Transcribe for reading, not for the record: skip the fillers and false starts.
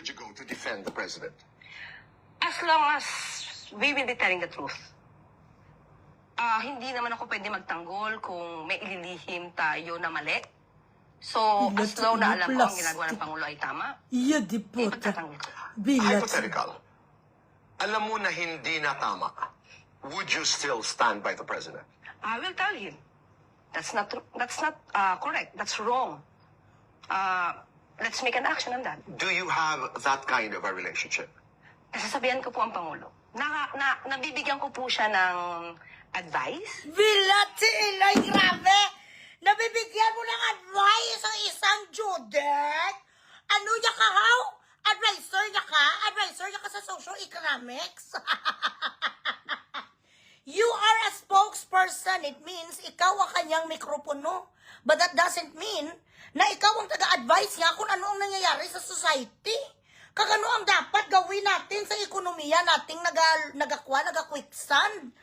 would you go to defend the president? As long as we will be telling the truth. Hindi naman ako pwede magtanggol kung may ililihim tayo na mali. So, as long na alam ko ang ginagawa ng Pangulo ay tama, ipagtatanggol ko. Hypothetical. Alam mo na hindi na tama. Would you still stand by the president? I will tell him. That's not correct. That's wrong. Let's make an action on that. Do you have that kind of a relationship? Nasasabihan ko po ang Pangulo. Nabibigyan ko po siya ng advice. Bilati, Iloy, grabe! Nabibigyan mo ng advice ang isang Judith? Ano niya ka, how? Advisor niya ka? Advisor niya ka sa social economics? You are a spokesperson. It means ikaw ang kanyang mikropono. But that doesn't mean na ikaw ang taga-advise niya kung ano ang nangyayari sa society. Kagano ang dapat gawin natin sa ekonomiya nating nag-quicksand.